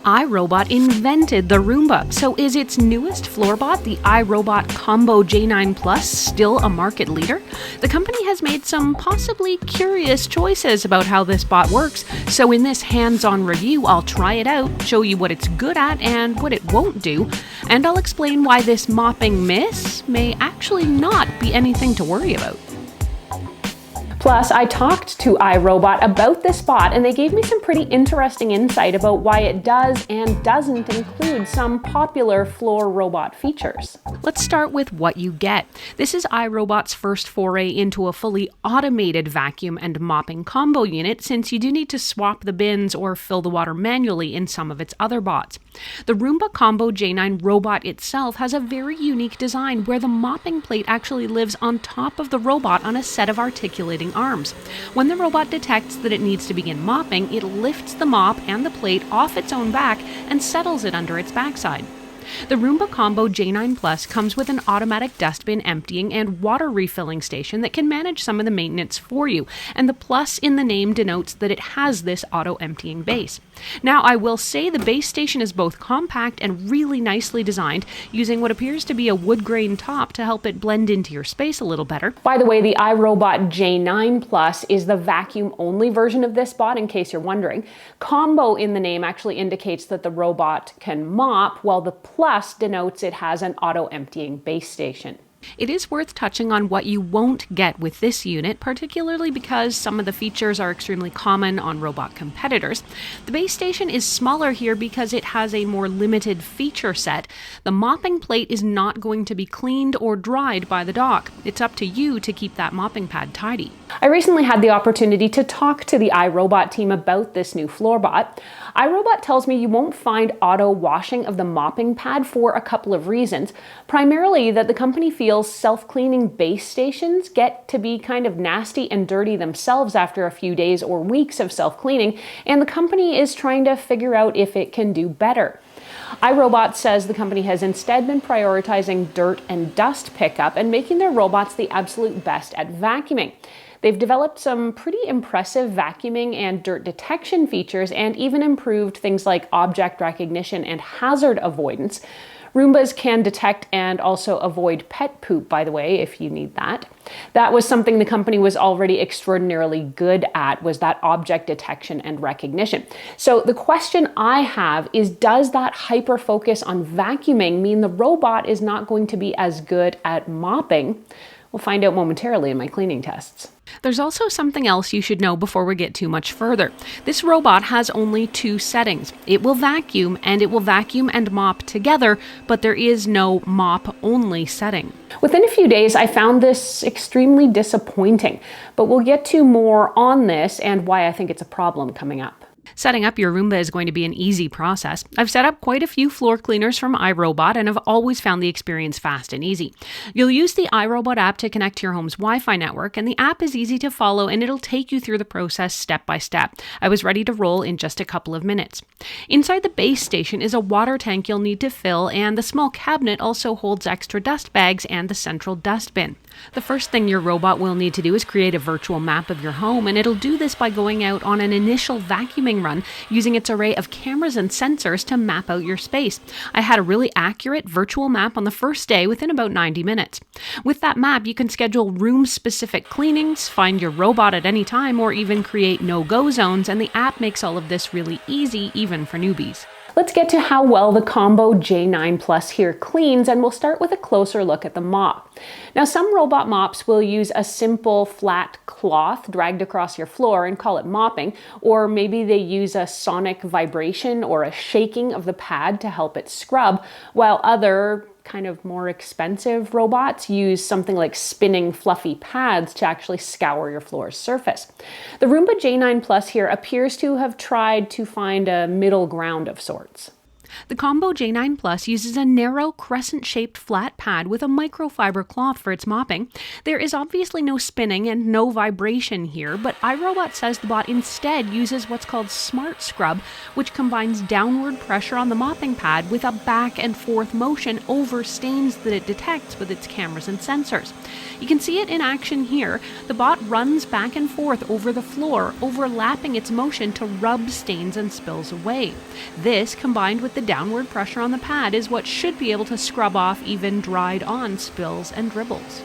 iRobot invented the Roomba, so is its newest floorbot, the iRobot Combo J9 Plus, still a market leader? The company has made some possibly curious choices about how this bot works, so in this hands-on review, I'll try it out, show you what it's good at and what it won't do, and I'll explain why this mopping miss may actually not be anything to worry about. Plus, I talked to iRobot about this bot, and they gave me some pretty interesting insight about why it does and doesn't include some popular floor robot features. Let's start with what you get. This is iRobot's first foray into a fully automated vacuum and mopping combo unit, since you do need to swap the bins or fill the water manually in some of its other bots. The Roomba Combo J9 robot itself has a very unique design where the mopping plate actually lives on top of the robot on a set of articulating arms. When the robot detects that it needs to begin mopping, it lifts the mop and the plate off its own back and settles it under its backside. The Roomba Combo J9 Plus comes with an automatic dustbin emptying and water refilling station that can manage some of the maintenance for you, and the plus in the name denotes that it has this auto-emptying base. Now, I will say the base station is both compact and really nicely designed, using what appears to be a wood grain top to help it blend into your space a little better. By the way, the iRobot J9 Plus is the vacuum-only version of this bot, in case you're wondering. Combo in the name actually indicates that the robot can mop, while the plus denotes it has an auto-emptying base station. It is worth touching on what you won't get with this unit, particularly because some of the features are extremely common on robot competitors. The base station is smaller here because it has a more limited feature set. The mopping plate is not going to be cleaned or dried by the dock. It's up to you to keep that mopping pad tidy. I recently had the opportunity to talk to the iRobot team about this new floorbot. iRobot tells me you won't find auto washing of the mopping pad for a couple of reasons. Primarily that the company feels self-cleaning base stations get to be kind of nasty and dirty themselves after a few days or weeks of self-cleaning, and the company is trying to figure out if it can do better. iRobot says the company has instead been prioritizing dirt and dust pickup and making their robots the absolute best at vacuuming. They've developed some pretty impressive vacuuming and dirt detection features and even improved things like object recognition and hazard avoidance. Roombas can detect and also avoid pet poop, by the way, if you need that. That was something the company was already extraordinarily good at, was that object detection and recognition. So the question I have is, does that hyper focus on vacuuming mean the robot is not going to be as good at mopping? We'll find out momentarily in my cleaning tests. There's also something else you should know before we get too much further. This robot has only two settings. It will vacuum and mop together, but there is no mop only setting. Within a few days, I found this extremely disappointing, but we'll get to more on this and why I think it's a problem coming up. Setting up your Roomba is going to be an easy process. I've set up quite a few floor cleaners from iRobot and have always found the experience fast and easy. You'll use the iRobot app to connect to your home's Wi-Fi network, and the app is easy to follow and it'll take you through the process step by step. I was ready to roll in just a couple of minutes. Inside the base station is a water tank you'll need to fill, and the small cabinet also holds extra dust bags and the central dustbin. The first thing your robot will need to do is create a virtual map of your home, and it'll do this by going out on an initial vacuuming run using its array of cameras and sensors to map out your space. I had a really accurate virtual map on the first day within about 90 minutes. With that map, you can schedule room-specific cleanings, find your robot at any time, or even create no-go zones, and the app makes all of this really easy, even for newbies. Let's get to how well the Combo J9 Plus here cleans, and we'll start with a closer look at the mop. Now, some robot mops will use a simple flat cloth dragged across your floor and call it mopping, or maybe they use a sonic vibration or a shaking of the pad to help it scrub, while other kind of more expensive robots use something like spinning fluffy pads to actually scour your floor's surface. The Roomba J9 Plus here appears to have tried to find a middle ground of sorts. The Combo J9 Plus uses a narrow, crescent-shaped flat pad with a microfiber cloth for its mopping. There is obviously no spinning and no vibration here, but iRobot says the bot instead uses what's called Smart Scrub, which combines downward pressure on the mopping pad with a back and forth motion over stains that it detects with its cameras and sensors. You can see it in action here. The bot runs back and forth over the floor, overlapping its motion to rub stains and spills away. This, combined with the downward pressure on the pad, is what should be able to scrub off even dried-on spills and dribbles.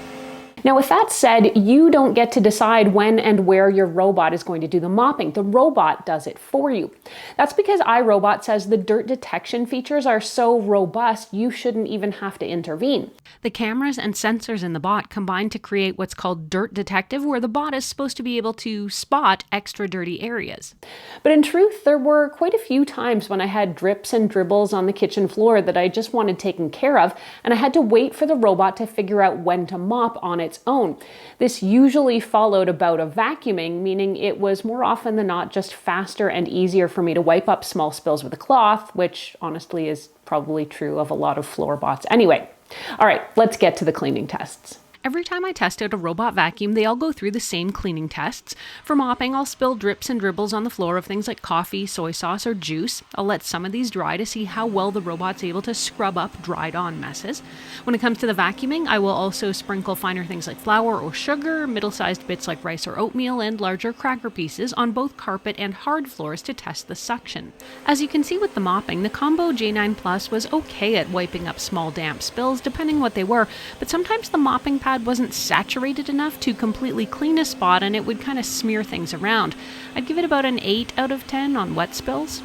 Now, with that said, you don't get to decide when and where your robot is going to do the mopping. The robot does it for you. That's because iRobot says the dirt detection features are so robust, you shouldn't even have to intervene. The cameras and sensors in the bot combine to create what's called Dirt Detective, where the bot is supposed to be able to spot extra dirty areas. But in truth, there were quite a few times when I had drips and dribbles on the kitchen floor that I just wanted taken care of, and I had to wait for the robot to figure out when to mop on its own. This usually followed a bout of vacuuming, meaning it was more often than not just faster and easier for me to wipe up small spills with a cloth, which honestly is probably true of a lot of floor bots anyway. All right, let's get to the cleaning tests. Every time I test out a robot vacuum, they all go through the same cleaning tests. For mopping, I'll spill drips and dribbles on the floor of things like coffee, soy sauce, or juice. I'll let some of these dry to see how well the robot's able to scrub up dried-on messes. When it comes to the vacuuming, I will also sprinkle finer things like flour or sugar, middle-sized bits like rice or oatmeal, and larger cracker pieces on both carpet and hard floors to test the suction. As you can see with the mopping, the Combo J9 Plus was okay at wiping up small damp spills, depending what they were, but sometimes the mopping pad wasn't saturated enough to completely clean a spot and it would kind of smear things around. I'd give it about an 8 out of 10 on wet spills.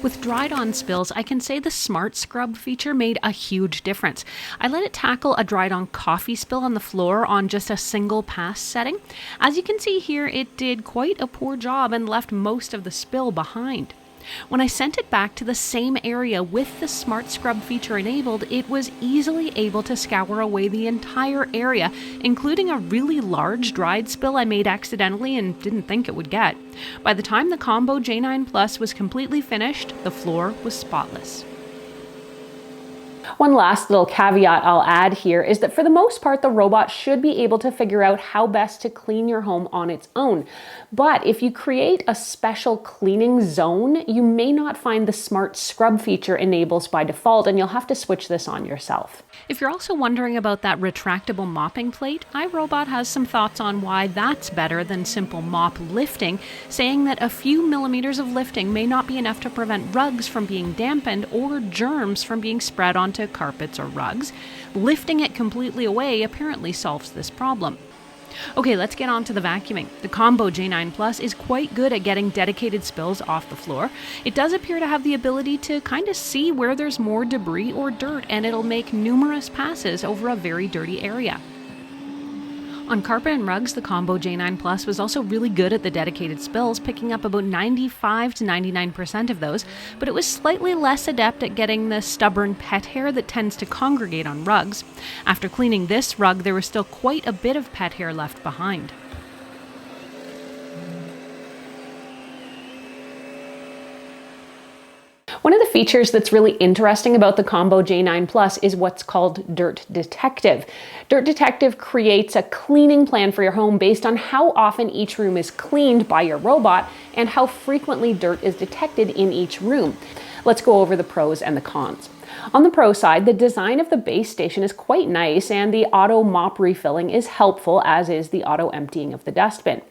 With dried-on spills, I can say the Smart Scrub feature made a huge difference. I let it tackle a dried-on coffee spill on the floor on just a single pass setting. As you can see here, it did quite a poor job and left most of the spill behind. When I sent it back to the same area with the Smart Scrub feature enabled, it was easily able to scour away the entire area, including a really large dried spill I made accidentally and didn't think it would get. By the time the Combo J9 Plus was completely finished, the floor was spotless. One last little caveat I'll add here is that for the most part, the robot should be able to figure out how best to clean your home on its own. But if you create a special cleaning zone, you may not find the Smart Scrub feature enabled by default, and you'll have to switch this on yourself. If you're also wondering about that retractable mopping plate, iRobot has some thoughts on why that's better than simple mop lifting, saying that a few millimeters of lifting may not be enough to prevent rugs from being dampened or germs from being spread onto carpets or rugs. Lifting it completely away apparently solves this problem. Okay, let's get on to the vacuuming. The Combo J9 Plus is quite good at getting dedicated spills off the floor. It does appear to have the ability to kind of see where there's more debris or dirt, and it'll make numerous passes over a very dirty area. On carpet and rugs, the Combo J9 Plus was also really good at the dedicated spills, picking up about 95 to 99% of those, but it was slightly less adept at getting the stubborn pet hair that tends to congregate on rugs. After cleaning this rug, there was still quite a bit of pet hair left behind. One of the features that's really interesting about the Combo J9 Plus is what's called Dirt Detective. Dirt Detective creates a cleaning plan for your home based on how often each room is cleaned by your robot and how frequently dirt is detected in each room. Let's go over the pros and the cons. On the pro side, the design of the base station is quite nice and the auto mop refilling is helpful, as is the auto emptying of the dustbin.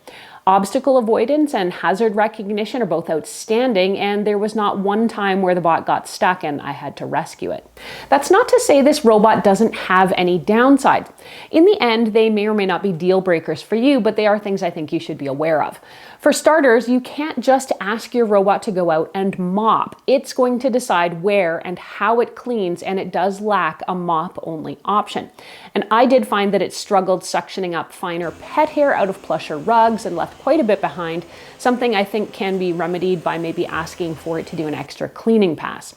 Obstacle avoidance and hazard recognition are both outstanding, and there was not one time where the bot got stuck and I had to rescue it. That's not to say this robot doesn't have any downside. In the end, they may or may not be deal breakers for you, but they are things I think you should be aware of. For starters, you can't just ask your robot to go out and mop. It's going to decide where and how it cleans, and it does lack a mop-only option. And I did find that it struggled suctioning up finer pet hair out of plusher rugs and left quite a bit behind, something I think can be remedied by maybe asking for it to do an extra cleaning pass.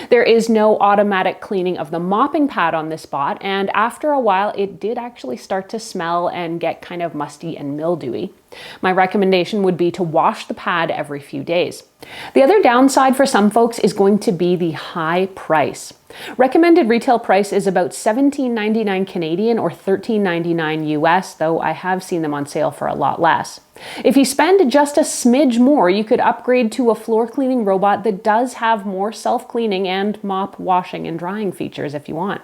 There is no automatic cleaning of the mopping pad on this bot, and after a while it did actually start to smell and get kind of musty and mildewy. My recommendation would be to wash the pad every few days. The other downside for some folks is going to be the high price. Recommended retail price is about $17.99 Canadian or $13.99 US, though I have seen them on sale for a lot less. If you spend just a smidge more, you could upgrade to a floor cleaning robot that does have more self-cleaning and mop washing and drying features if you want.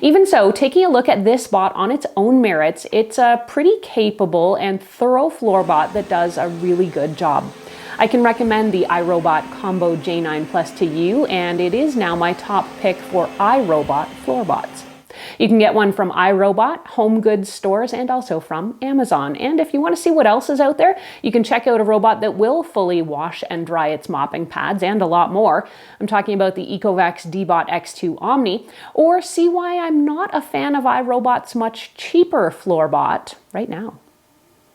Even so, taking a look at this bot on its own merits, it's a pretty capable and thorough floor bot that does a really good job. I can recommend the iRobot Combo J9 Plus to you, and it is now my top pick for iRobot floorbots. You can get one from iRobot, home goods stores, and also from Amazon. And if you want to see what else is out there, you can check out a robot that will fully wash and dry its mopping pads and a lot more. I'm talking about the Ecovacs Dbot X2 Omni, or see why I'm not a fan of iRobot's much cheaper floorbot right now.